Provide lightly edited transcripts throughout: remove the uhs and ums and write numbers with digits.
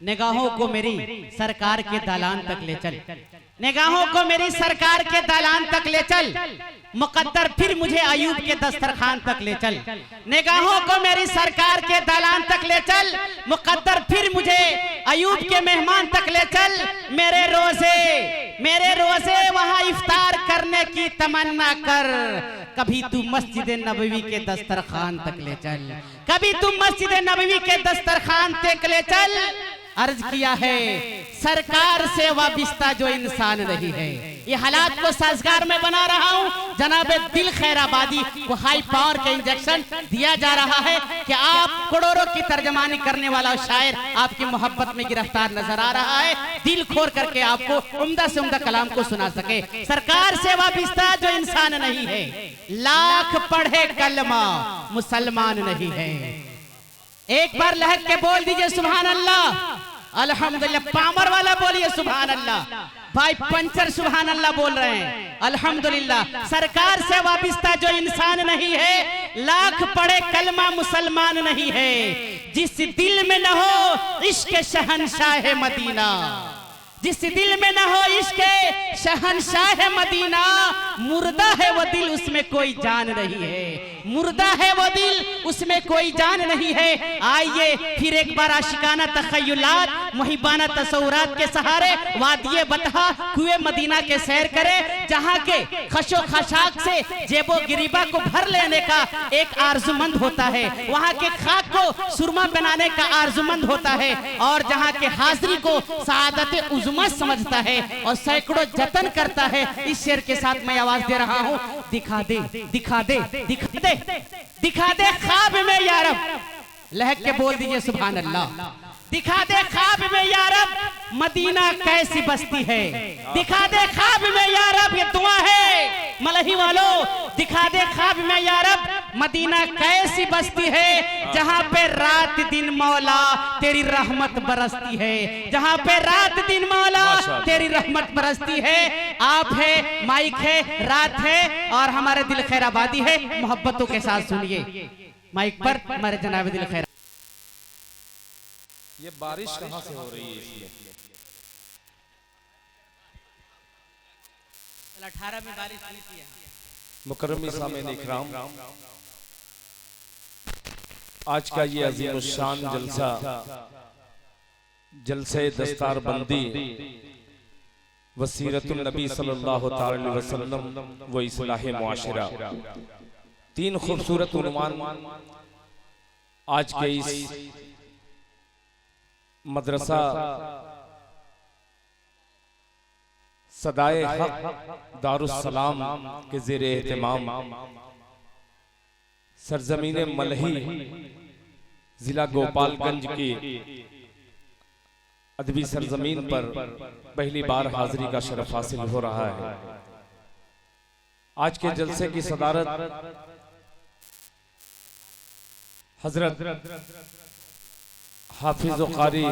निगाहों को मेरी सरकार के दालान तक ले चल, निगाहों को मेरी सरकार के दालान तक ले चल, मुकद्दर फिर मुझे अयूब के दस्तरखान तक ले चल। निगाहों को मेरी सरकार के दालान तक ले चल, मुकद्दर फिर मुझे अयूब के मेहमान तक ले चल। मेरे रोजे वहां इफ्तार करने की तमन्ना कर, कभी तू मस्जिद नबवी के दस्तरखान तक ले चल, कभी तू मस्जिद नबवी के दस्तरखान तक ले चल। अर्ज किया है सरकार से वाबिस्ता जो इंसान नहीं है। ये हालात को साजगार में बना रहा हूँ। जनाब दिल खैराबादी को हाई पावर के इंजेक्शन दिया जा रहा है कि आप करोड़ों की तर्जमानी करने वाला शायर आपकी मोहब्बत में गिरफ्तार नजर आ रहा है, दिल खोर करके आपको उम्दा से उम्दा कलाम को सुना सके। सरकार से वाबिस्ता जो इंसान नहीं है, लाख पढ़े कलमा मुसलमान नहीं है। एक बार लहक के बोल दीजिए सुभान अल्लाह, अल्हम्दुलिल्लाह। पामर वाला बोलिए सुभान अल्लाह, भाई पंचर सुभान अल्लाह बोल रहे हैं अल्हम्दुलिल्लाह। सरकार से वाबिस्ता जो इंसान नहीं है, लाख पढ़े कलमा मुसलमान नहीं है। जिस दिल में न हो इश्क शहनशाह मदीना, जिस दिल में न हो इश्क शहनशाह मदीना, मुर्दा है वो दिल उसमें कोई जान नहीं है, मुर्दा है वो दिल उसमें कोई जान नहीं है। आइए फिर एक बार आशिकाना तखय्युलात, मुहिबाना तसव्वुरात के सहारे वादिये बतहा कुएं मदीना के सैर करें, जहाँ के खशो खशाक से जेबो गिरीबा को भर लेने का एक आरजुमंद होता है, वहाँ के खाक को सुरमा बनाने का आरजुमंद होता है, और जहाँ के हाजिरी को सआदत उज़्मा समझता है और सैकड़ों जतन करता है। इस शेर के साथ मैं आवाज दे रहा हूँ, दिखा दे दिखा दे दिखा दे दिखा दे ख्वाब में या रब, लहक के बोल दीजिए सुभान अल्लाह। दिखा दे ख्वाब में या रब मदीना कैसी बस्ती है, दिखा दे ख्वाब में या रब, ये दुआ है मलही वालों। दिखा दे ख्वाब में या रब मदीना कैसी बस्ती है, जहाँ पे रात दिन मौला तेरी रहमत बरसती है, जहाँ पे रात दिन मौला तेरी रहमत बरसती है। आप है, माइक है, रात है और हमारे दिल खैराबादी है। मोहब्बतों के साथ सुनिए माइक पर हमारे जनाब दिल खैर। ये बारिश कहाँ से हो रही है इसमें? 18 में बारिश हुई थी। मुकर्रमी सामईन इकराम, आज का ये अजीम शान जलसा, जलसे दस्तार बंदी वसीरतुन नबी सल्लल्लाहु अलैहि वसल्लम व इस्लाह मुआशरा, तीन खूबसूरत उन्वान आज के इस मदरसा सदाए हक दारुस्सलाम के ज़ेरे एहतिमाम सरजमीन मलही जिला गोपालगंज की अदबी सरजमीन पर पहली बार हाजिरी का शरफ हासिल हो रहा है। आज के जलसे की सदारत हजरत हाफिज कारी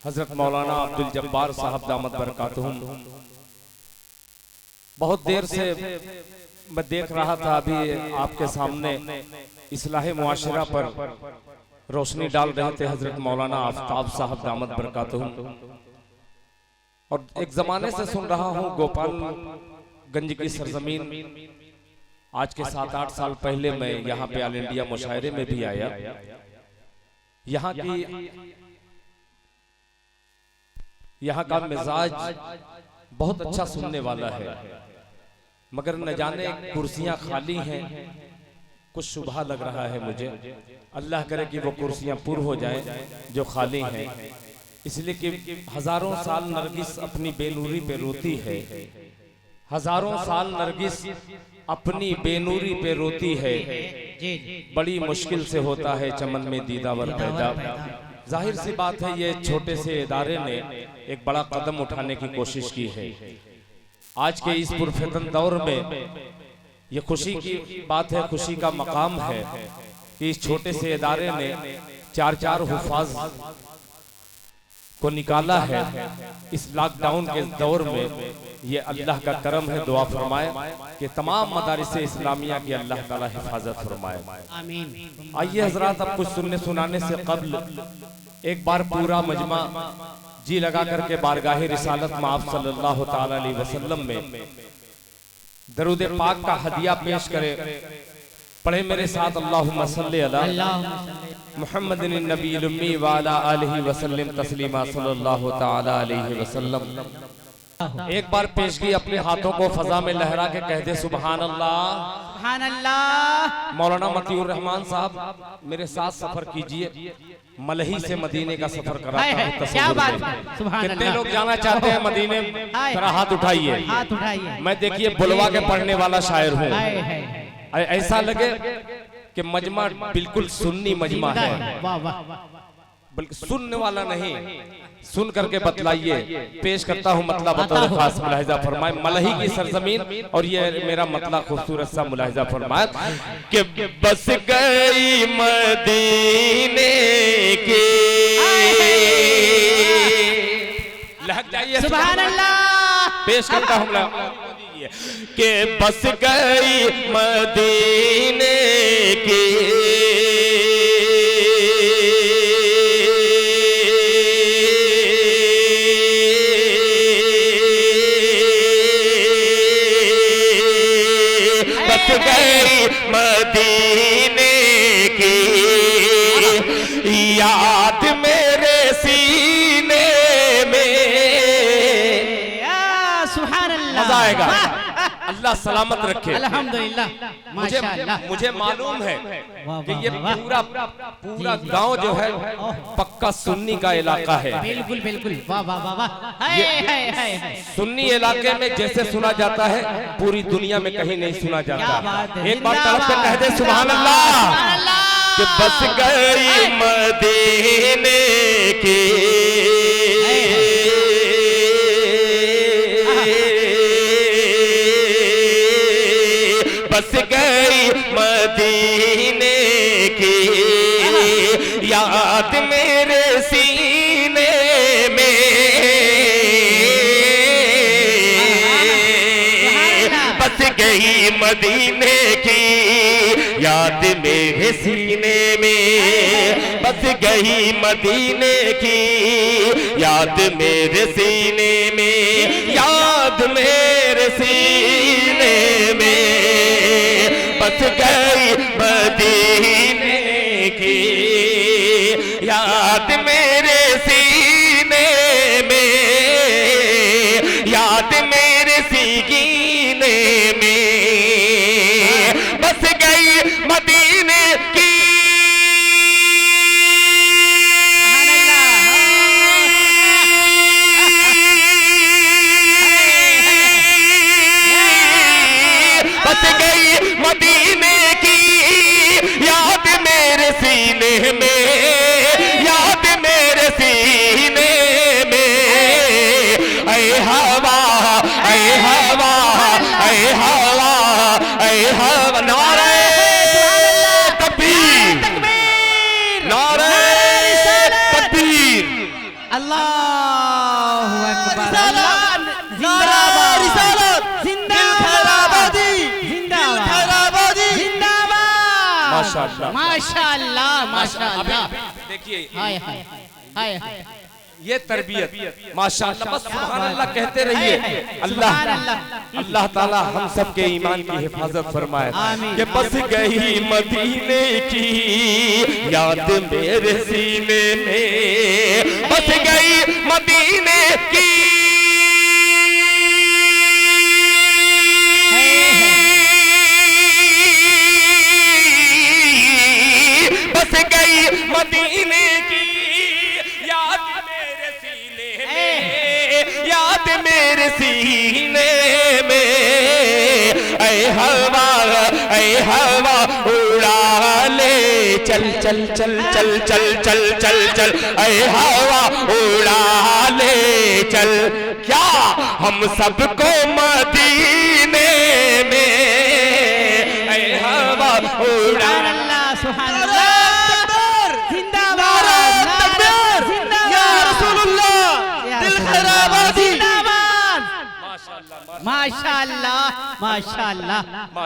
हजरत मौलाना अब्दुल जब्बार साहब दामत बरकातुहुम। बहुत देर से मैं देख रहा था, अभी आपके सामने इस्लाह मुआशरा पर रोशनी डाल रहे थे हजरत मौलाना आफ्ताब साहब दामत बरकातुहुम, और एक जमाने से सुन रहा हूँ गोपालगंज की सरजमीन। आज के 7-8 साल पहले मैं यहाँ पे ऑल इंडिया मुशायरे में भी आया। यहाँ का मिजाज बहुत अच्छा सुनने वाला है, मगर न जाने कुर्सियां खाली हैं, कुछ शुभा लग रहा है मुझे। अल्लाह करे कि वो कुर्सियां पूर्ण हो जाएं जो खाली हैं, इसलिए कि हजारों साल नरगिस अपनी बेनूरी पे रोती है, हजारों साल नरगिस अपनी बेनूरी पे रोती है, बड़ी मुश्किल से होता है चमन में दीदावर पैदा। जाहिर सी बात है, ये छोटे से इदारे ने एक बड़ा कदम उठाने की कोशिश की है। आज के इस पुरफितन दौर में ये खुशी की बात है, खुशी का मकाम है कि इस छोटे से इदारे ने 4-4 हुफाज को निकाला है इस लॉकडाउन के दौर में। ये अल्लाह का करम है। दुआ फरमाए कि तमाम मदारिस इस्लामिया की अल्लाह ताला हिफाजत फरमाए। आमीन। आइए हजरात, अब कुछ सुनने सुनाने से कब्ल एक बार पूरा मजमा जी लगा करके बारगाह रिसालत में आप सल्लल्लाहु ताला अलैहि वसल्लम में दरूद पाक का हदिया पेश करे। पढ़े मेरे साथ, अल्लाहुम्मा सल्ली अला मुहम्मदिन नबील उम्मी व अला आलिहि वसल्लम तस्लीमा सल्लल्लाहु ताला अलैहि वसल्लम। एक बार पेश की अपने हाथों को फजा में लहरा के कह दे सुभान अल्लाह। सुभान अल्लाह। मौलाना मतीउर रहमान साहब मेरे साथ सफर कीजिए। मलही से मदीने का सफर कराता हूं। क्या बात है, सुभान कितने अल्लाह। लोग जाना चाहते हैं मदीने? जरा हाथ उठाइए। हाथ उठाइए। मैं देखिए बुलवा के पढ़ने वाला शायर हूँ। हाय हाय। ऐसा लगे कि मजमा बिल्कुल सुन्नी मजमा है, वाह वाह। बल्कि सुनने वाला नहीं, सुन करके बतलाइए। पेश करता हूँ मतला बतौर खास, मुलाहिजा फरमाए। मलही की सरजमीन और ये मेरा मतला खूबसूरत सा मुलाहिजा फरमाए कि बस गई मदीने की। लहक जाइए सुभान अल्लाह। पेश करता हूँ कि बस गई मदीने की मदीने की याद मेरे सीने में। सुभान अल्लाह। मजा आएगा। अल्लाह सलामत रखे। अल्हम्दुलिल्लाह। माशाअल्लाह। मुझे मालूम है कि ये पूरा गांव जो है पक्का सुन्नी का इलाका है। बिल्कुल बिल्कुल। वाह वाह वाह वाह। हाय हाय हाय। सुन्नी इलाके में जैसे सुना जाता है पूरी दुनिया में कहीं नहीं सुना जाता। एक बार तड़प के कह दे सुभान अल्लाह कि बस गई मदीने की। बस गई मदीने की याद मेरे सीने में। बस गई मदीने की याद मेरे सीने में। बस गई मदीने की याद मेरे सीने में। याद मेरे सीने में। बस गई मदीने की याद मेरे सीने में। याद मेरे सीने में। बस गई मदीने की। बस गई मदीने की याद मेरे सीने में। याद मेरे सीने में। ऐ हवा ऐ हवा ऐ हवा ऐ हवा। नारे तकबीर नारे तकबीर। अल्लाहु अकबर। माशाअल्लाह माशाअल्लाह माशाअल्लाह। देखिए हाय हाय हाय हाय। ये तरबियत माशाअल्लाह। बस सुभान अल्लाह कहते रहिए। अल्लाह ताला हम सब के ईमान की हिफाजत फरमाए। कि बस गई मदीने की याद मेरे सीने में। बस गई मदीने की मदीने की याद मेरे सीने में। याद मेरे सीने में। ऐ हवा उड़ा ले चल चल चल चल चल चल चल चल। ऐ हवा उड़ा ले चल। क्या हम सबको मदीने में। ऐ हवा उड़ा। सुभान अल्लाह। जिंदाबाद। या रसूल अल्लाह। माशाअल्लाह माशाअल्लाह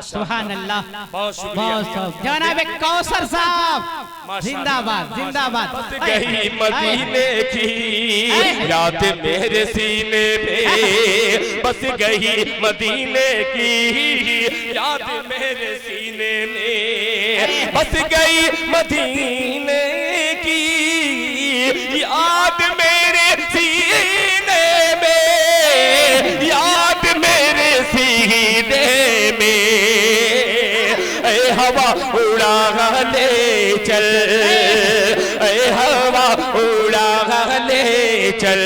सुभान अल्लाह। बहुत शुक्रिया जनाब कौसर साहब जिंदाबाद जिंदाबाद। गई मदीने की याद मेरे सीने में, बस गई मदीने की याद मेरे सीने में, बस गई मदीने की याद मेरे सीने में, याद मेरे सीने में। ऐ हवा उड़ा ले चल, ऐ हवा उड़ा ले चल,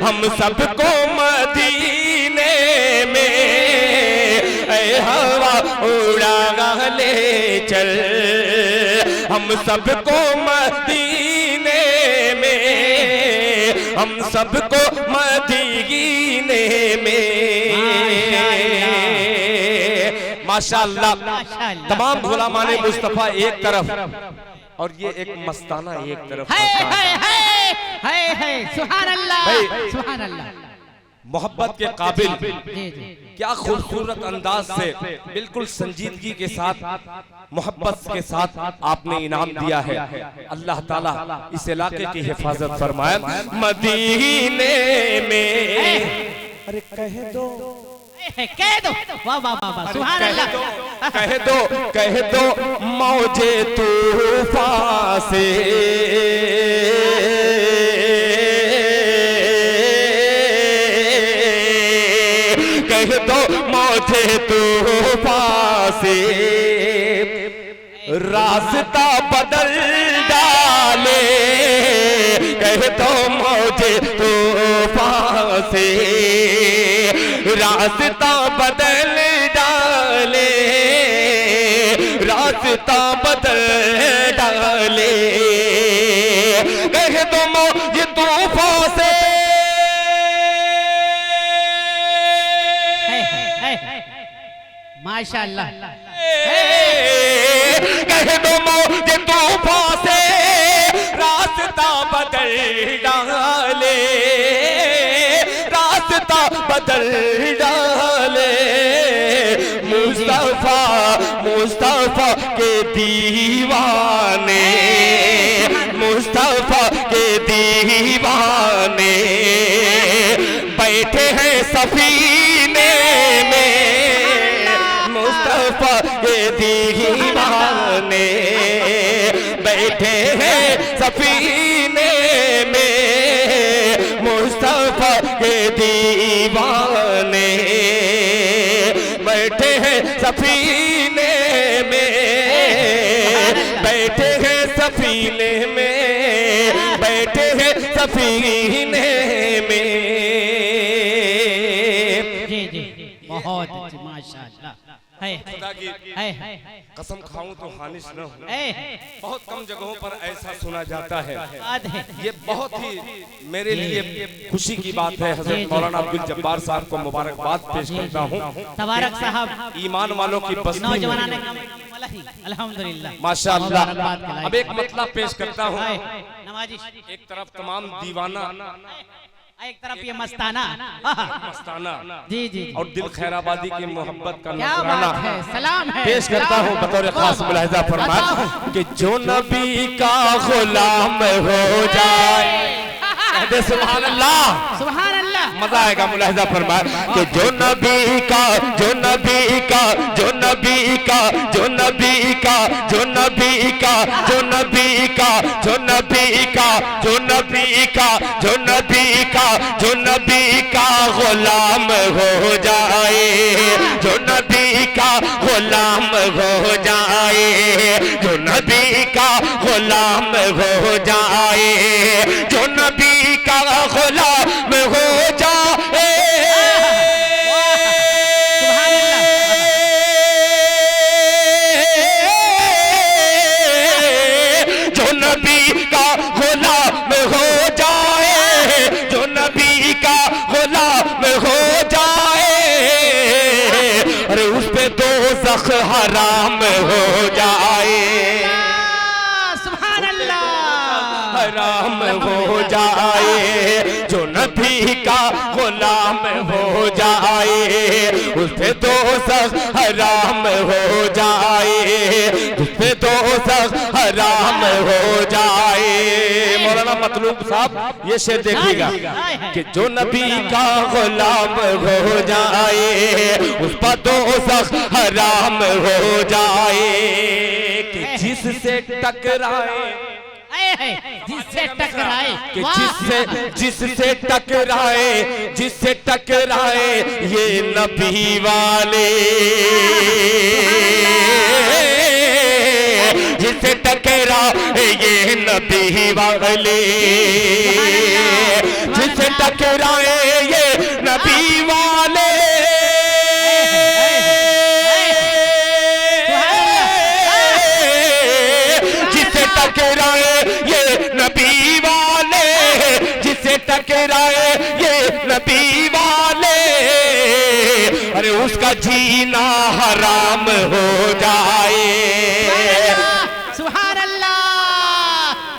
हम सबको मदीने में। ऐ हवा उड़ा ले चल, हम सबको मदीने में, हम सबको मदीने में। माशाअल्लाह। तमाम गुलामाने मुस्तफा एक तरफ और ये एक मस्ताना एक तरफ। सुभान अल्लाह सुभान अल्लाह। मोहब्बत के काबिल क्या खूबसूरत अंदाज से बिल्कुल संजीदगी के साथ मोहब्बत के साथ आपने इनाम दिया है। अल्लाह ताला इस इलाके की हिफाजत फरमाए। मदीने में अरे कह दो वाह वाह वाह सुभान अल्लाह। कह दो मौजे तूफान से, कह दो मौजे तूफान से, रास्ता बदल डाले। कह दो मौजे तूफान से, रास्ता बदल डाले, रास्ता बदल डाले। कह दो मौजे तूफान से, माशाअल्लाह। कह दो मौजे तूफान से, रास्ता बदल डाले, रास्ता बदल डाले। मुस्तफा मुस्तफा के दीवाने, मुस्तफा के दीवाने बैठे हैं सफीने में। मुस्तफा के दीवाने बैठे हैं सफीने में, मुस्तफा के दीवाने बैठे हैं सफीने में, बैठे हैं सफीने में, बैठे हैं सफीने में। जी जी बहुत अच्छी माशाअल्लाह। खुदा की कसम खाऊं तो हानिश न हो। बहुत कम जगहों पर ऐसा सुना जाता है। ये बहुत ही मेरे लिए खुशी की बात है। हजरत मौलाना अब्दुल जब्बार साहब को मुबारकबाद पेश करता हूँ। तबारक साहब ईमान वालों की बस्ती में अल्हम्दुलिल्लाह माशाअल्लाह। अब एक मतलब पेश करता हूँ। नवाजिश एक तरफ तमाम दीवाना, एक तरफ ये मस्ताना मस्ताना जी जी और दिल खैराबादी की मोहब्बत का क्या नजराना बात है। सलाम है पेश करता हूँ बतौर खास मुलाहिजा फरमाए कि जो नबी का गुलाम हो जाए। सुभान अल्लाह सुभान अल्लाह। मजा आएगा। मुलाहिजा फरमाए कि जो नबी का जो नबी का जो नबी का जो नबी का जो नबी का जो नबी का जो नबी का जो नबी का जो नबी का जो नबी का गुलाम हो जाए, जो नबी का गुलाम हो जाए, जो नबी का गुलाम हो जाए, जो नबी का गुलाम हो जाए। जो नबी का गुलाम हो जाए, जो नबी का गुलाम हो जाए, अरे उस पे दोज़ख हराम हो जाए, सुभान अल्लाह हराम हो जाए। जो नबी का गुलाम हो जाए, उस पे दोज़ख हराम हो जाए, उस पे दोज़ख हराम हो जाए। मौलाना मतलूब साहब ये शेर देखिएगा कि जो नबी का गुलाम हो जाए उस पर दोज़ख हराम हो जाए, कि जिससे टकराए, जिससे टकराए, कि जिससे टकराए, जिससे टकराए ये नबी वाले, जिससे टकराए ये नबी वाले, जिससे टकराए ये नबी वाले, जिससे टकराए ये नबी वाले, जिससे टकराए ये नबी वाले, अरे उसका जीना हराम हो जाए। सुभान अल्लाह,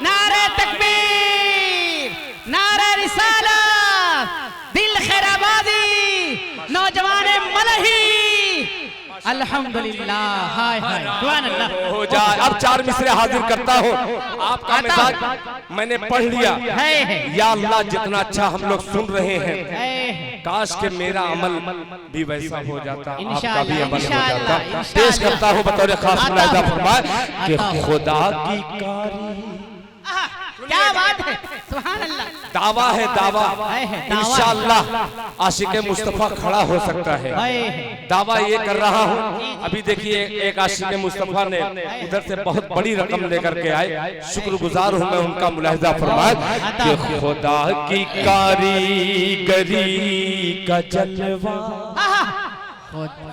नारे तकबीर, नारे रिसालत, दिल खैराबादी, नौजवान मलही, अल्हम्दुलिल्लाह, हाय हाय, सुभान अल्लाह हो जाए। अब 4 मिसरे हाजिर करता हूँ, आपका मिजाज मैंने पढ़ लिया। या अल्लाह जितना अच्छा हम लोग सुन रहे हैं, काश के मेरा अमल भी वैसा हो जाता, आपका भी अमल हो जाता। पेश करता हूँ बतौर खास मुलाहिजा फरमाए कि खुदा की कारी, क्या बात है, सुभान अल्लाह, दावा है दावा, इंशाअल्लाह आशिक मुस्तफा खड़ा हो सकता है। दावा ये कर रहा हूँ। अभी देखिए एक आशिक मुस्तफा ने उधर से बहुत बड़ी रकम लेकर के आए, शुक्रगुजार हूँ मैं उनका। मुलाहिजा फरमाए कि खुदा की कारीगरी का जलवा,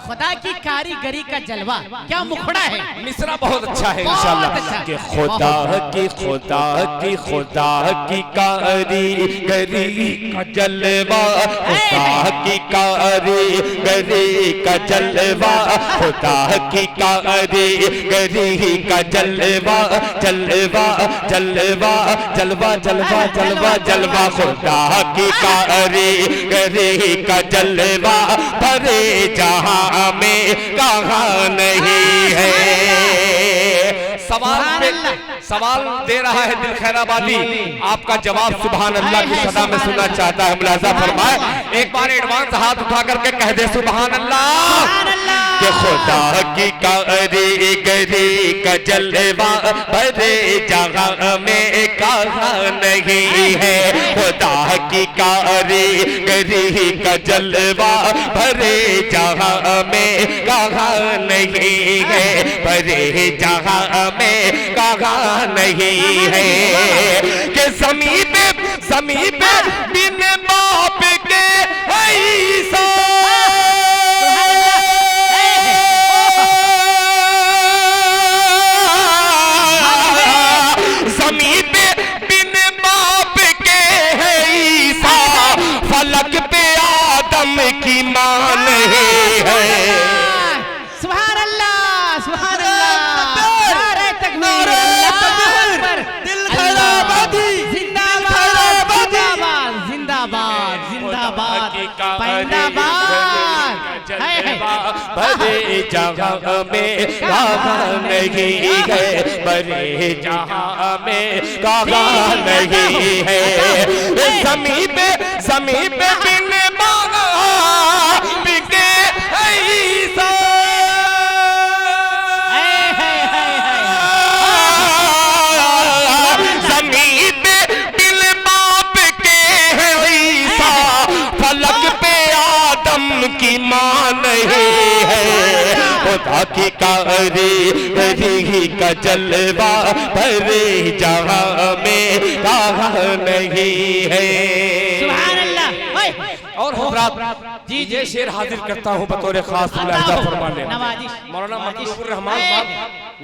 खुदा की कारीगरी का जलवा, क्या मुखड़ा है, मिसरा बहुत अच्छा है इंशाअल्लाह। कि खुदा की कारीगरी का जलवा, खुदा की कारीगरी का जलवा, खुदा की कारीगरी का जलवा, जलवा जलवा जलवा जलवा जलवा जलवा, खुदा की कारीगरी का जलवा भरे जहां में कहाँ नहीं है। सवाल दे रहा है दिल खैराबादी, आपका जवाब सुभान अल्लाह की सदा में सुनना चाहता है। मुलाहिजा फरमाए, एक बार एडवांस हाथ उठा करके कह दे सुभान अल्लाह। कि खुदा की कारीगरी का जलवा भरे जहां में कहाँ नहीं है, खुदा की कारीगरी का जलवा भरे जहां में कहाँ नहीं है, भरे जहां में कहाँ नहीं है। कि समीप बिन बाप के ऐसा, समीप बिन बाप के ऐसा, फलक पे आदम की मान है। सुभान अल्लाह, सुभान अल्लाह, नारे तकबीर, अल्लाह अकबर, दिल खैराबादी जिंदाबाद, जिंदाबाद जिंदाबाद जिंदाबाद, जिंदाबाद, भरे जहां में कहाँ नहीं है, भरे जहां में कहाँ नहीं है। समीप बिन बाप के ऐसा, समीप बिन बाप के ऐसा, फलक पे आदम की मान है। खुदा की कारीगरी का जलवा भरे जहां में कहाँ नहीं है। सुभान अल्लाह। और हज़रात जी ये शेर हाजिर करता हूँ बतौर खास मुलाहिजा फरमाने। मौलाना मतलूबुर रहमान साहब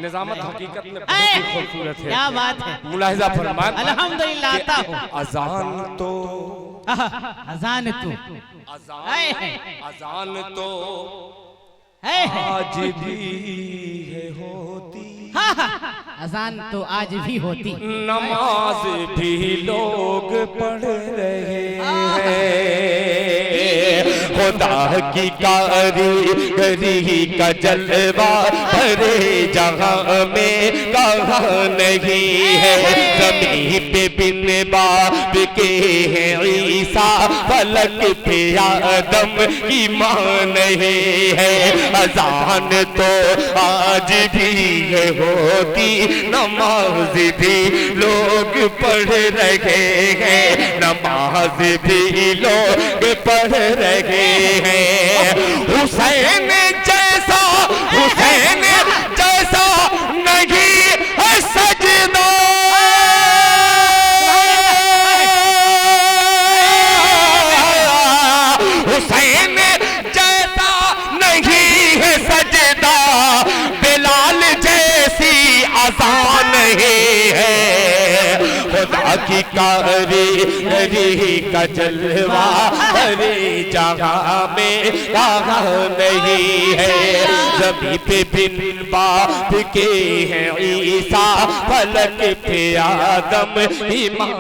निजामत हकीकत में बहुत ही खूबसूरत है, क्या बात है, मुलाहिजा फरमान। अल्हम्दुलिल्लाह आता हूँ। अजान तो अजान तो आज भी है होती, अजान तो आज भी होती, नमाज भी लोग पढ़ रहे हैं, खुदा की कारीगरी का जलवा भरे जहां में कहाँ नहीं है। ज़मीं पे बिन बाप के हैं ईसा, फलक पे आदम की मां नहीं है। अज़ान तो आज भी है होती, नमाज भी लोग पढ़ रहे हैं, नमाज भी लोग पढ़ रहे हैं। हुसैन जैसा नहीं है सजदा, हुसैन जैसा नहीं है सजदा, बिलाल जैसी अज़ान नहीं है। खुदा की कारीगरी का जलवा हरे जहां में कहाँ नहीं है। ज़मीं पे बिन बाप के हैं ईसा, फलक पे आदम ईमान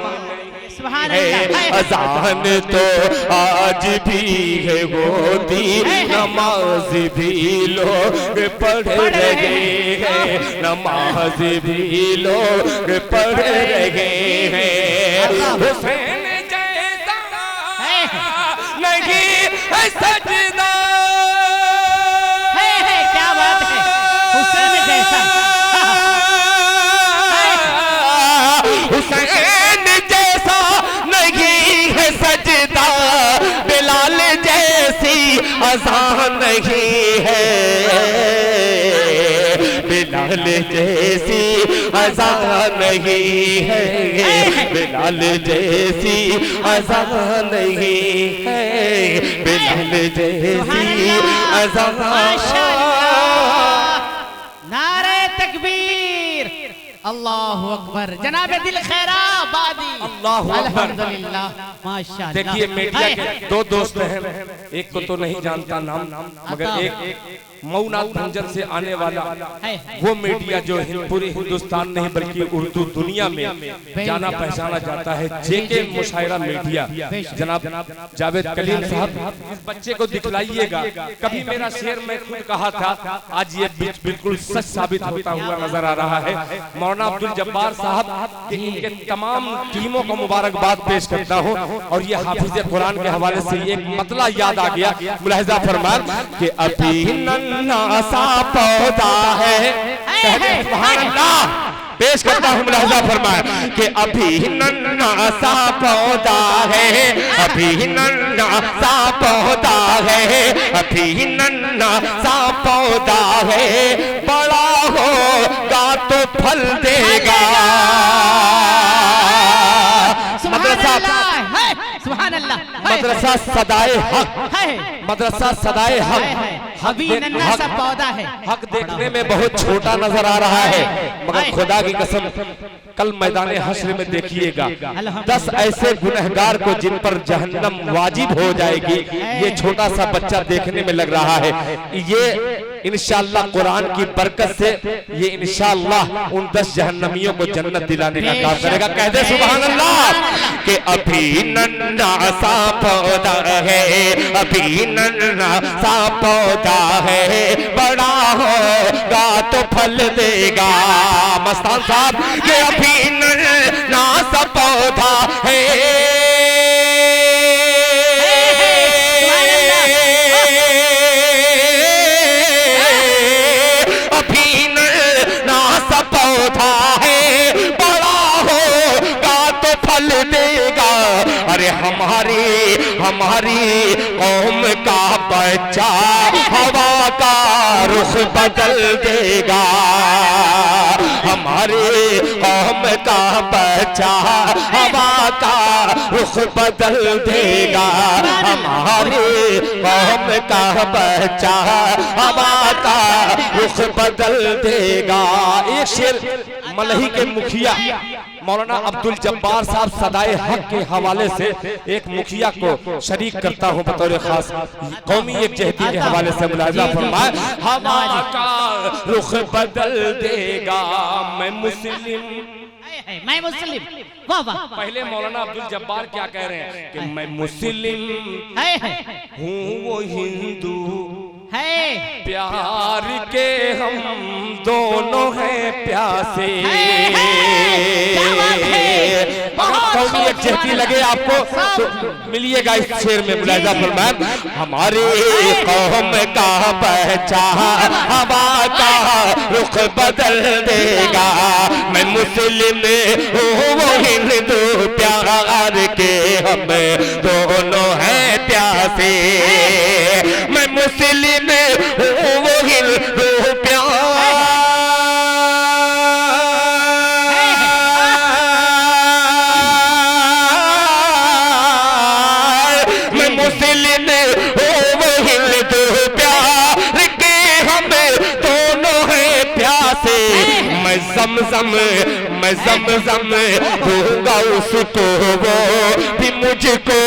है। अज़ान तो आज भी है होती, नमाज भी लोग पढ़ रहे हैं, नमाज भी लोग पढ़ रहे हैं। हुसैन जैसा नहीं है सजदा, क्या बात है, हुसैन जैसा, हुसैन जैसा नहीं है सजदा, बिलाल जैसी अज़ान नहीं है, बिलाल जैसी अज़ान नहीं है, बिलाल जैसी अज़ान नहीं है, बिलाल जैसी अज़ान। नारे तकबीर, अल्लाहु अकबर। जनाबे दिल खैराबादी, अल्लाहु अकबर। अल्हम्दुलिल्लाह, माशाअल्लाह। देखिए मीडिया के दो दोस्त हैं, एक को तो नहीं जानता नाम, मगर एक मऊनाथ भंजन से आने वाला वो मीडिया जो पूरे हिंदुस्तान नहीं बल्कि उर्दू दुनिया में जाना पहचाना जाता है, जेके मुशायरा मीडिया। जनाब जावेद कलीम साहब, इस बच्चे को दिखलाइएगा। कभी मेरा शेर मैं खुद कहा था, आज ये बिल्कुल सच साबित होता हुआ नजर आ रहा है। मौलाना अब्दुल जब्बार साहब के इनके तमाम टीमों को मुबारकबाद पेश करता हूँ। और ये हाफिज कुरान के हवाले से एक मतला याद आ गया, मुलाहिजा फरमान कि अभी नन्हा सा पौधा है, सुभान अल्लाह, पेश करता हूँ मुलाहिजा फरमाए कि अभी नन्हा सा पौधा है, अभी नन्हा सा पौधा है, अभी नन्हा सा पौधा है, बड़ा होगा तो फल देगा। मदरसा सदाए हक, मदरसा सदाए हक। अभी नन्हा सा पौधा है, हक देखने में बहुत छोटा नजर आ रहा है, मगर खुदा की कसम कल मैदान हश्र में देखिएगा 10 ऐसे गुनहगार को जिन पर जहन्नम वाजिब हो जाएगी। ये छोटा सा बच्चा देखने में लग रहा है, ये इंशाअल्लाह कुरान की बरकत से ये इंशाअल्लाह उन 10 जहन्नमियों को जन्नत दिलाने का काम करेगा। कह दे सुभान अल्लाह कि अभी नन्हा सा पौधा है, अभी नन्हा सा पौधा है, बड़ा होगा तो फल देगा। मस्तान साहब कि अभी नन्हा सा पौधा है, अरे हमारी कौम का बच्चा हवा का रुख बदल देगा, हमारी कौम का बच्चा हवा का रुख बदल देगा, हमारी कौम का बच्चा हवा का रुख बदल देगा। एक शेर मलही के मुखिया मौलाना अब्दुल जब्बार साहब सदाए हक के हवाले से एक मुखिया को शरीक करता हूं बतौर खास, कौमी एक जहदी के हवाले से मुलाहिजा फरमाए। हवा का रुख बदल देगा, मैं मुस्लिम मैं मुस्लिम। वाह वाह। पहले मौलाना अब्दुल जब्बार क्या कह रहे हैं कि मैं मुस्लिम हूँ वो हिंदू है, प्यार के हम दोनों हैं प्यासे। अगर कौमी यकजहती लगे आपको तो मिलिएगा इस शेर में मुलाहिजा फरमाएं। हमारे कौम का पहचान हवा का रुख बदल देगा। मैं मुस्लिम हूँ वो हिंदू, प्यार के हम दोनों हैं प्यासे। मैं मुस्लिम हूँ वो हिंदू, मैं ज़म दूंगा उसको, वो भी मुझको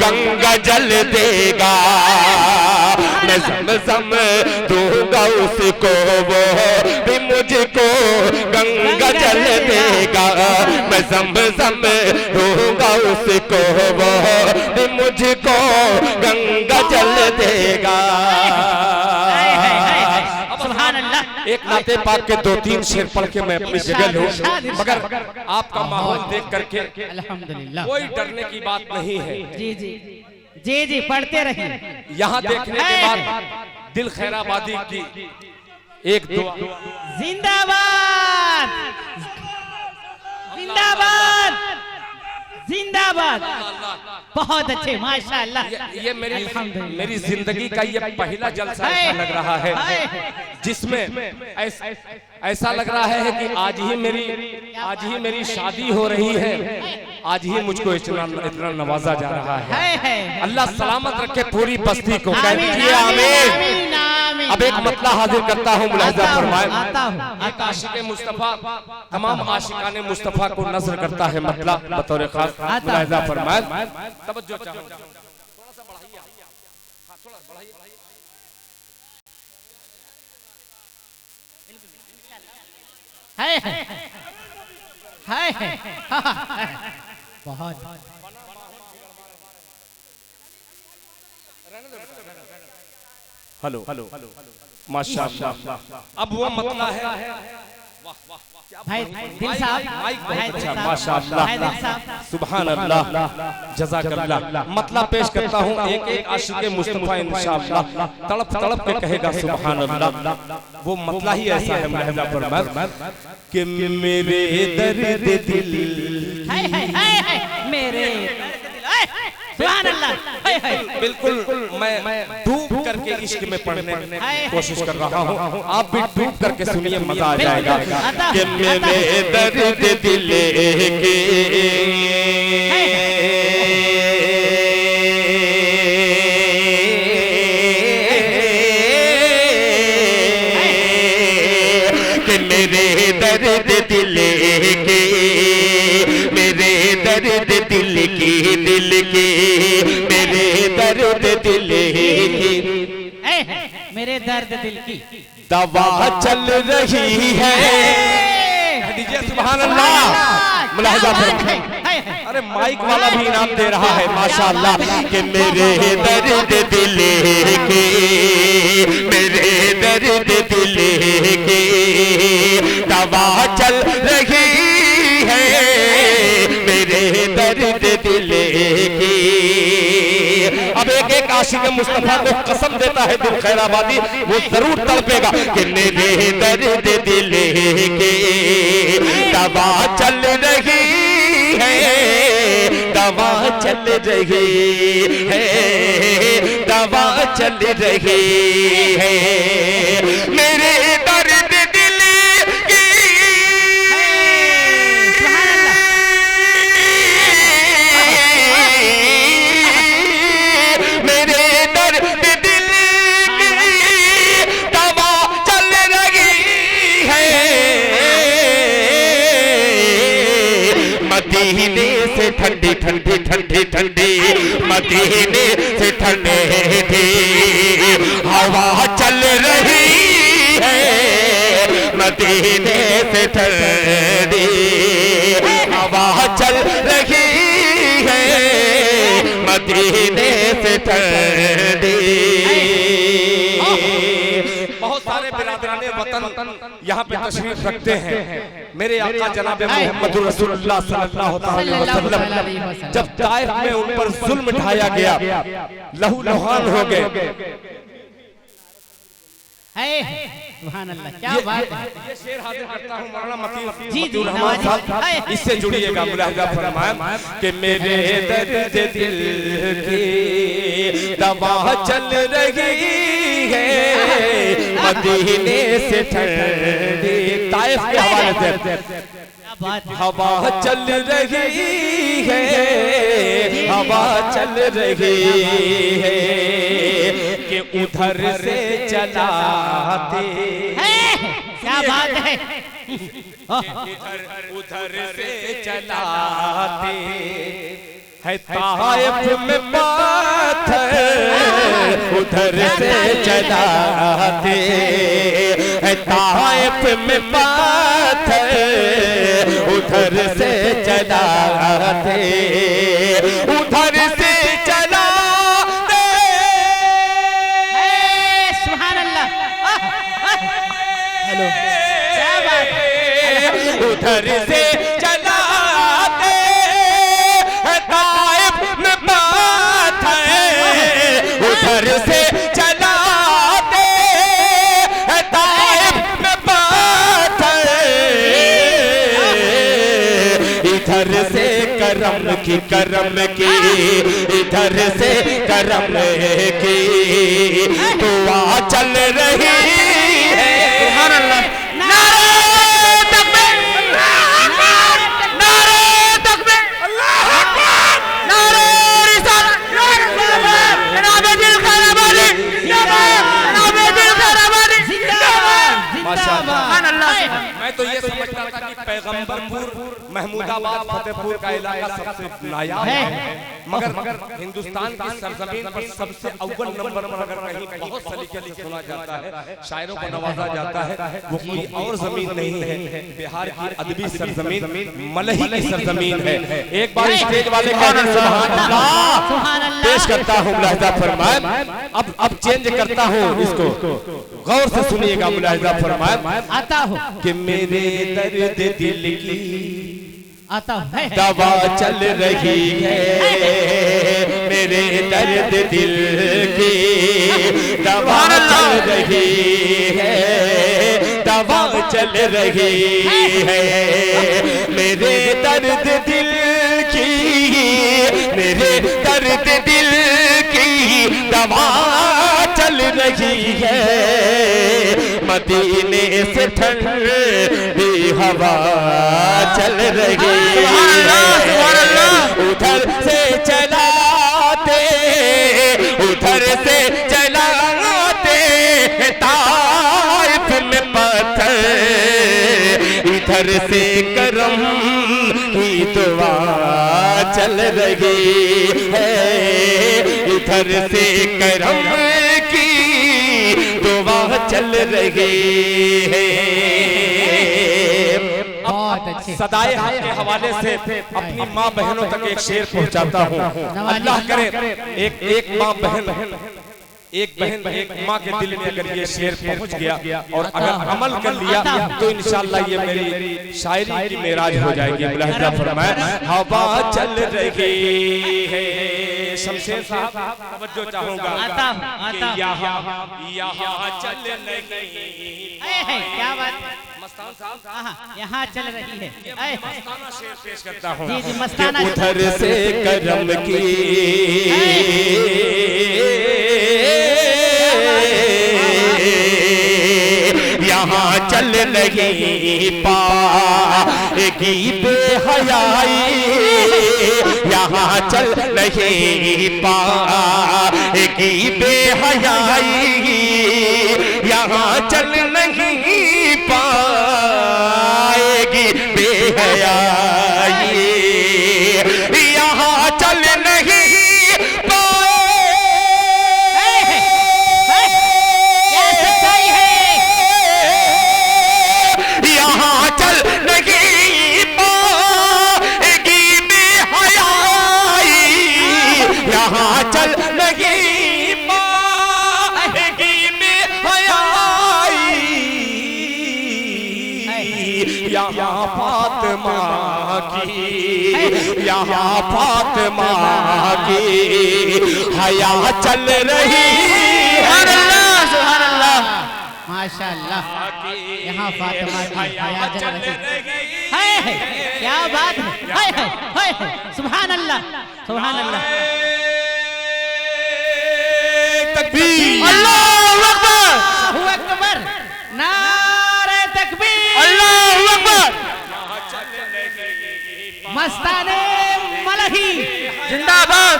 गंगा जल देगा। मैं ज़म दूंगा उसको, वो भी मुझको गंगा जल देगा। मैं ज़म दूंगा उसको, वो भी मुझको गंगा जल देगा। एक नाते पाक के 2-3 शेर पढ़ के मैं अपनी जगह लूं, मगर आपका माहौल देख करके अल्हम्दुलिल्लाह कोई डरने की बात नहीं है। जी जी जी जी पढ़ते रहिए। यहाँ देखने के बाद दिल खैराबादी की एक दुआ। जिंदाबाद जिंदाबाद जिंदाबाद। बहुत अच्छे माशाअल्लाह। ये मेरी जिंदगी का ये पहला जलसा लग रहा है जिसमें ऐसा लग रहा है कि आज ही मेरी शादी हो रही है। आज ही मुझको इतना नवाजा जा रहा है। अल्लाह सलामत रखे पूरी बस्ती को। आमीन। अब एक मतला हाजिर करता हूँ, मुलाहिजा फरमाएं। एक आशिक़े मुस्तफा तमाम आशिकाने मुस्तफा को नज़र करता है मतला बतौर खास, मुलाहिजा फरमाएं। तवज्जो चाहूँ, थोड़ा सा बढ़ाइए, थोड़ा बढ़ाइए। बहुत हेलो माशाअल्लाह। अब वो मतला है भाई दिल साहब, माशाअल्लाह, सुभान अल्लाह, जज़ाकल्लाह। मतला पेश करता हूँ। एक आशिक़े मुस्तफा इंशाअल्लाह तड़प के कहेगा सुभान अल्लाह। वो मतला ही ऐसा है मुलाहिजा फरमाएं कि मेरे दर्द दिल, मेरे सुभान अल्लाह। बिल्कुल मैं डूब करके इश्क में पढ़ने कोशिश कर रहा हूँ। आप भी डूब करके सुनिए, मजा आ जाएगा। कि मेरे दर्द दिल के मेरे दर्द दिल के, मेरे दर्द दिल की, मेरे दर्द दिल की, मेरे दर्द दिल की दवा चल रही है। दीजिए सुभान अल्लाह, मुलाहिजा फरमाएं। अरे माइक वाला भी इनाम दे रहा है माशाअल्लाह। कि मेरे दर्द दिल के, मेरे दर्द दिल के दवा चल रही है। मेरे दर्द दिल की। अब एक आशिक़ मुस्तफा को कसम देता है दिल खैराबादी, वो जरूर तड़पेगा कि मेरे दर्द दिल के दवा चल रही है, दवा चल रही है, दवा चल रही है। मेरे दर्द दिल की, मेरे दर्द दिल की दवा चल रही है। मदीने से ठंडी ठंडी ठंडी ठंडी, मदीने से ठंडी थी हवा चल रही है। मदीने से ठंडी हवा चल रही है, मदीने से ठंडी। बहुत सारे बिरादराने वतन यहाँ पे तशरीफ रखते हैं। मेरे आका जनाब मोहम्मद रसूलुल्लाह सल्लल्लाहु अलैहि वसल्लम जब ताइफ में उन पर जुल्म ढाया गया, लहू लुहान हो गए। सुभान अल्लाह, क्या बात है। ये शेर हाजिर करता हूं मौलाना मतीन जी जी रहमान साहब, इससे जुड़िएगा। मुलाहिजा फरमाया कि मेरे दर्द दिल की दवा चल रही है, मदीने से ठंडी। ताइफ के हवाले से हवा चल रही है, हवा चल रही है कि उधर से चलाते। क्या बात है। उधर से चलाते है ताइफ में पाथर, उधर से चलाते है ताइफ में पाथर, उधर से चलाते, उधर से चलाते। सुभान अल्लाह। हेलो, क्या बात है। उधर से चलाते है ताइफ में पाथर, उधर से चलाते है ताइफ में पाथर, इधर से करम की इधर से करम की दुआ चल रही है। सुभान अल्लाह। मैं तो ये समझता था कि पैगंबरपुर, महमूदाबाद, फतेहपुर का इलाका सबसे नायाब है, मगर हिंदुस्तान की सरजमीन पर सबसे अव्वल नंबर पर अगर कहीं बहुत सलीके से सुना जाता है, शायरों को नवाजा जाता है, वो कोई और जमीन नहीं है, बिहार की अदबी सरजमीन, मलही की सरजमीन है। एक बार स्टेज वाले का सुभान अल्लाह पेश करता हूँ, मुलाहिजा फरमाए। अब चेंज करता हूँ इसको, गौर से सुनिएगा। मुलाहिजा फरमाए आता हो कि मेरे दर्द दिल की आता है दवा चल रही है, मेरे दर्द दिल की दवा चल रही है, दवा चल रही है, मेरे दर्द दिल की, मेरे दर्द दिल की दवा चल रही है, मदीने से ठंडी हवा चल रही है, उधर से चलाते, उधर से चलाते ताइफ में पत्थर, इधर से करम की दुआ चल रही है, इधर से करम की दुआ चल रही है। सदाए हक के हवाले से अपनी माँ बहनों तक एक शेर पहुंचाता हूँ। अल्लाह करे एक माँ बहन, एक बहन एक माँ के दिल में अगर ये शेर पहुंच गया और अगर अमल कर लिया तो इंशाअल्लाह ये मेरी शायरी की मेराज हो जाएगी। मुलाहिजा फरमाए हवा चल रही है। शमशेर साहब तवज्जो चाहूंगा कि यहाँ चल रही है। क्या बात है मस्तान साहब, यहाँ चल रही है। मस्ताना शेर पेश करता हूँ। जी जी मस्ताना। उधर से करम की यहाँ चल रही पाएगी बेहयाई, यहाँ चल रही पाएगी बेहयाई, यहाँ चल नहीं पाएगी बेहयाई, यहाँ चल नहीं यहाँ चल नहीं पाएगी बेहयाई, यहाँ फातिमा की, यहाँ फातिमा की हया चल रही है। सुभान अल्लाह, माशाअल्लाह, यहाँ फातिमा की हया चल रही है। क्या बात है, सुभान अल्लाह, सुभान अल्लाह। तकबीर, अल्लाहू अकबर, अल्लाहू अकबर, नारे तकबीर, अल्लाहू अकबर। मस्ताने मलही जिंदाबाद,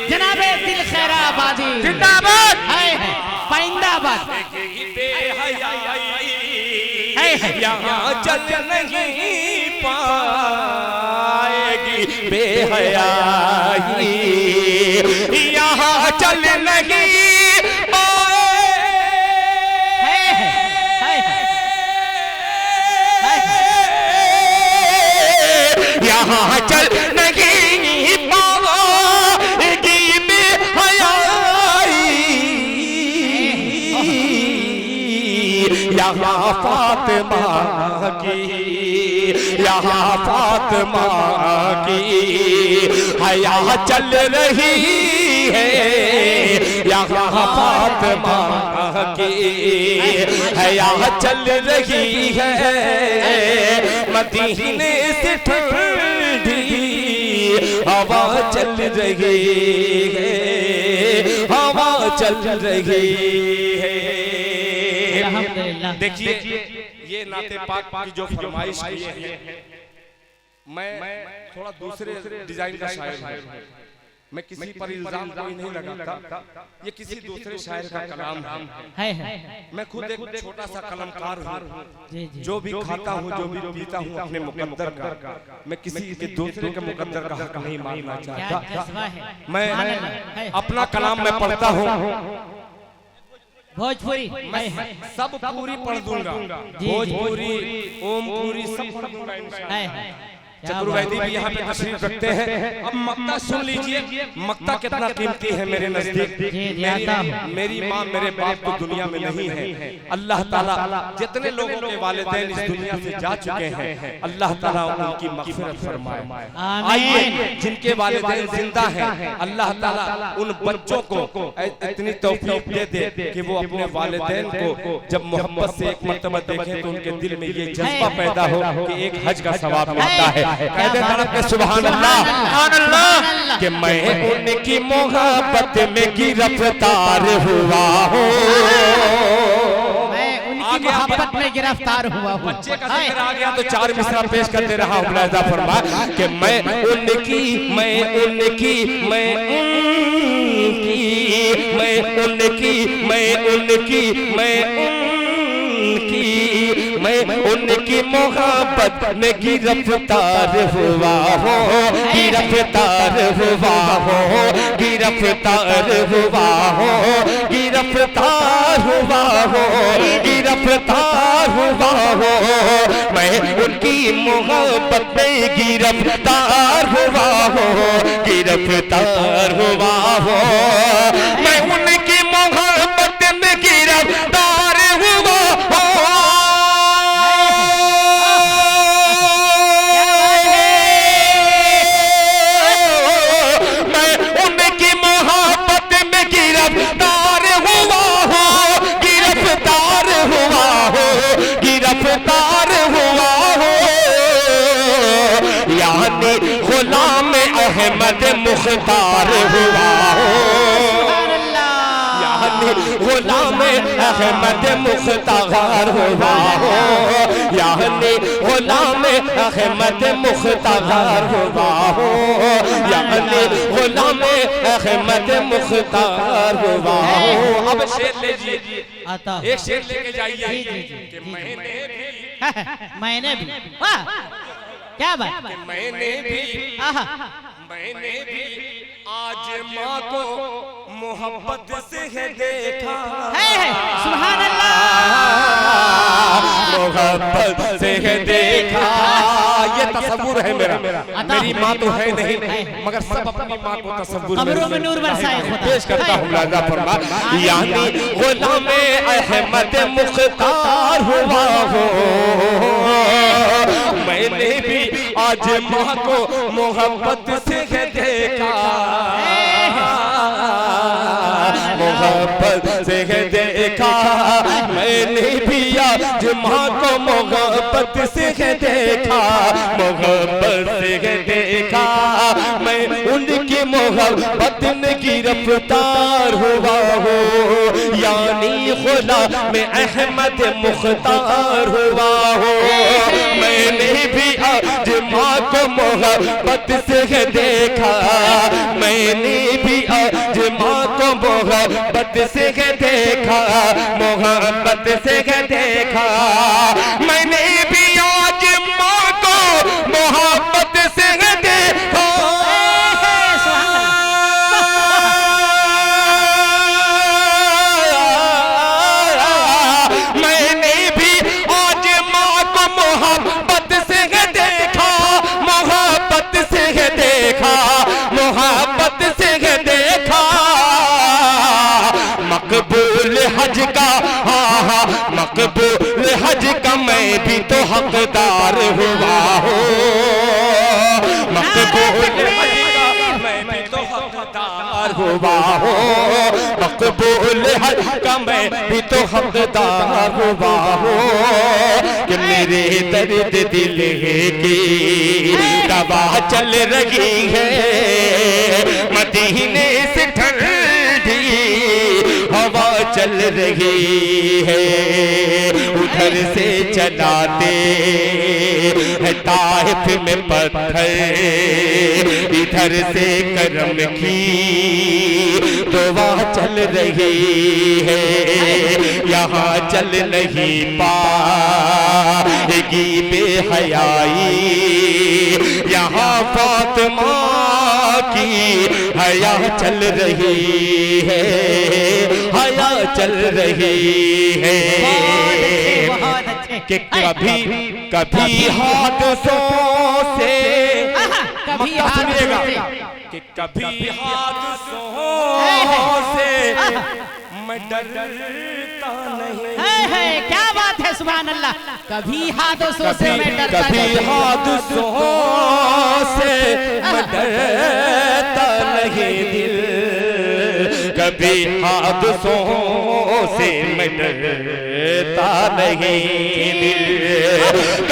जनाबे दिल खैराबादी जिंदाबाद, है पाइंदाबाद। यहाँ चल नहीं पाएगी बेहयाई, यहाँ चल नहीं यहाँ चल नहीं पाएगी बेहयाई, यहाँ फातिमा की, यहाँ फातिमा की हया चल रही है, यहाँ फातिमा की हया चल रही है। मदीने से ठंडी हवा चल रही है, हवा चल रही है। देखिए ये नाते पाक की जो फरमाइश की है, मैं थोड़ा दूसरे डिजाइन का शायर हूं, मैं किसी पर इल्जाम कोई नहीं लगाता, ये किसी दूसरे शायर का कलाम है। मैं खुद एक छोटा सा कलमकार हूँ, जो भी खाता हूँ, जो भी पीता हूँ अपने मुकद्दर का, मैं किसी के दूसरे के मुकद्दर का हक नहीं मानना चाहता। मैं अपना कलाम मैं पढ़ता हूँ, भोजपुरी मैं सब पूरी पढ़ दूंगा, भोजपुरी, ओमपुरी सब पढ़ दूंगा इंशाअल्लाह। चतुर्वेदी भी यहाँ पे तशरीफ रखते हैं। अब मक्ता सुन लीजिए, मक्ता कितना कीमती है मेरे नजदीक। मेरी माँ मेरे बाप तो दुनिया में नहीं है। अल्लाह ताला जितने लोगों के वालिदैन इस दुनिया से जा चुके हैं, अल्लाह ताला उनकी मग़फ़िरत फरमाए। आइए जिनके वालिदैन जिंदा हैं, अल्लाह ताला उन बच्चों को इतनी तौफीक दे दे कि वो अपने वालिदैन को जब मोहब्बत से एक मर्तबा देखें तो उनके दिल में ये जज्बा पैदा हो कि एक हज का सवाब मिलता है। कहते तड़प के सुभान अल्लाह, सुभान अल्लाह, कि मैं उनकी मोहब्बत में गिरफ्तार हुआ हूँ, मैं उनकी मोहब्बत में गिरफ्तार हुआ हूँ। बच्चे का जिक्र आ गया तो चार मिसरा पेश करते रहा हूँ। मुलाहिजा फरमा कि मैं उनकी, मैं उनकी, मैं उनकी, मैं उनकी, मैं उनकी, मैं मैं उनकी मोहब्बत में गिरफ्तार हुआ हो, गिरफ्तार हुआ हो, गिरफ्तार हुआ हो, गिरफ्तार हुआ हो, गिरफ्तार हुआ हो। मैं उनकी मोहब्बत में गिरफ्तार हुआ हो, गिरफ्तार हुआ हो। मैं उनकी मोहब्बत में गिरफ्तार हुआ हो। मैं उनकी मोहब्बत में गिरफ्तार हुआ हो, गिरफ्तार हुआ हो, गिरफ्तार हुआ हो। यानी गुलाम अहमद मुख्तार हुआ हो, गुलाम अहमद मुख्तार हुआ हो, यानी गुलाम अहमद मुख्तार हुआ हो, यानी गुलाम अहमद मुख्तार हुआ हो। अब शेर लीजिए, एक शेर लेके जाइए कि मैंने भी मैंने भी, वाह क्या बात, मैंने भी मैंने भी आज माँ को मोहब्बत से है देखा है सुभान अल्लाह मोहब्बत से है देखा। ये तसव्वुर है मेरा, मेरी माँ तो है नहीं मगर सब अपनी माँ को तसव्वुर कब्रों में नूर बरसाए खुदा। पेश करता हूँ राजा फरमा यानी गुलामे अहमद मुख्तार हुआ हो मैंने भी आज माँ को मोहब्बत से है देखा मोहब्बत से है देखा मैंने भी आज माँ को मोहब्बत से है देखा मोहब्बत से है देखा मैं उनकी मोहब्बत में गिरफ्तार हुआ हो यानी खुदा में अहमद मुख्तार हुआ हो मैंने भी आज माँ को मोहब्बत से है देखा मैंने भी आज माँ को मोहब्बत से है देखा मोहब्बत से है देखा मैंने भी आज माँ को मोहब्बत से है देखा मैंने भी आज माँ को मोहब्बत से है देखा मोहब्बत से है देखा मोहब्बत से है देखा मकबूल हज का हाँ मकबूल हज का मैं भी तो हकदार हुआ हो मकबूल हज का मैं भी तो हकदार हुआ हो मकबूल हज का मैं भी तो हकदार हुआ हो कि मेरे दर्द दिल की दवा चल रही है मदीने से ठंडी हवा चल रही है उधर से चलाते है ताइफ में पत्थर इधर से करम की दुआ चल रही है यहाँ चल नहीं पाएगी बेहयाई यहाँ फातिमा की हया चल रही है हया चल रही है कि कभी कभी हादसों से कभी सुनिएगा कि कभी हादसों से मैं डरता नहीं है क्या बात है सुभान अल्लाह कभी हादसों से मैं डरता कभी हादसों से मैं डरता नहीं दिल कभी हादसों से मैं डरता नहीं दिल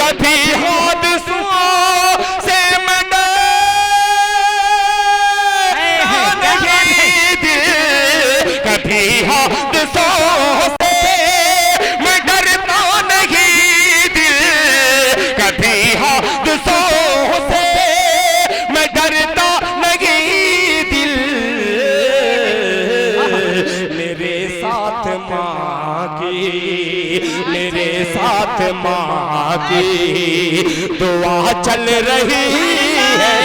कभी हादसों से मैं डरता नहीं दिल कभी हादसों से मैं डरता नहीं दिल कभी हादसों से मैं डरता नहीं दिल मेरे साथ माँ की मेरे साथ माँ की दुआ चल रही है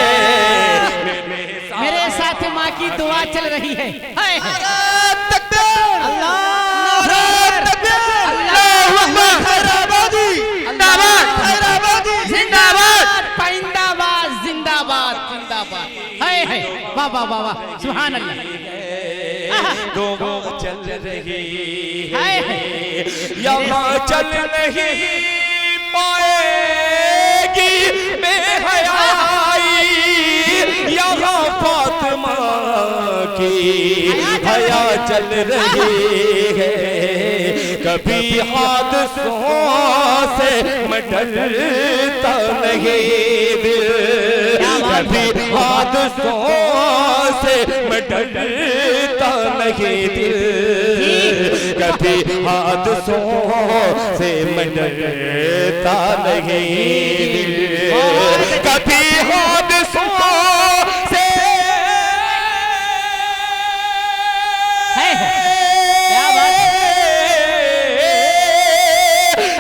मेरे साथ माँ की दुआ चल रही है वाह वाह वाह वाह सुभान अल्लाह दुआ चल रही है यहाँ चल नहीं पाएगी बेहयाई यहाँ फातिमा की हया चल रही है कभी हादसों से मैं डरता नहीं दिल कभी हादसों से मैं डरता नहीं दिल कभी हादसों से मैं डरता नहीं दिल कभी हादसों से क्या बात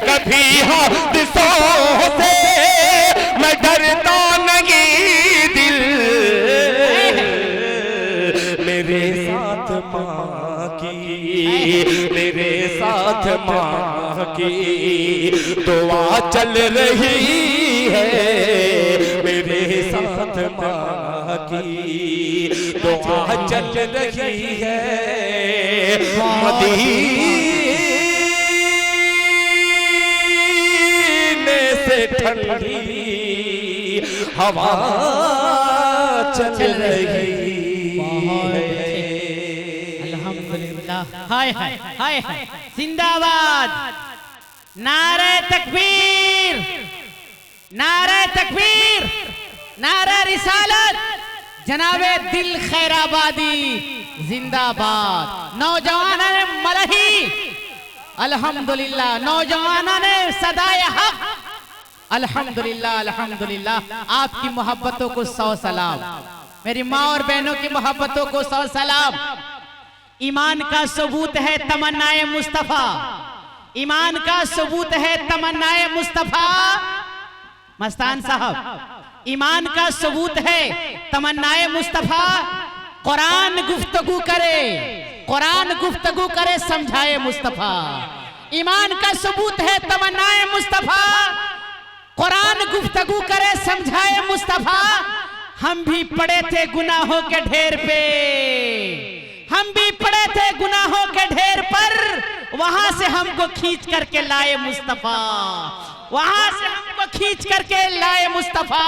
कभी हादसों से मैं डरता नहीं दिल मेरे साथ माँ की, मेरे साथ माँ की दुआ चल रही है, मेरे साथ माँ की दुआ चल रही है। मदीने से ठंडी हवा चल रही है। अल्हम्दुलिल्लाह। हाय हाय हाय हाय, जिंदाबाद, नारे तकबीर, नारे तकबीर, नारे रिसालत, जनाबे दिल खैराबादी जिंदाबाद। नौजवानों ने मलही, अल्हम्दुलिल्लाह, नौजवानों ने सदाए हक, अल्हम्दुलिल्लाह अल्हम्दुलिल्लाह। आपकी मोहब्बतों को 100 सलाम, मेरी माँ और बहनों की मोहब्बतों को 100 सलाम। ईमान का सबूत है तमन्नाए मुस्तफा, ईमान का सबूत है तमन्नाए मुस्तफा। मस्तान साहब, ईमान का सबूत है तमन्नाए मुस्तफा। कुरान गुफ्तगू करे, कुरान गुफ्तगू करे, समझाए मुस्तफा। ईमान का सबूत है तमन्नाए मुस्तफा, कुरान गुफ्तगू करे, समझाए मुस्तफा। हम भी पड़े थे गुनाहों के ढेर पे, हम भी पड़े थे गुनाहों के ढेर पर, वहां से हमको खींच करके लाए मुस्तफा, वहां से हमको खींच करके लाए मुस्तफा।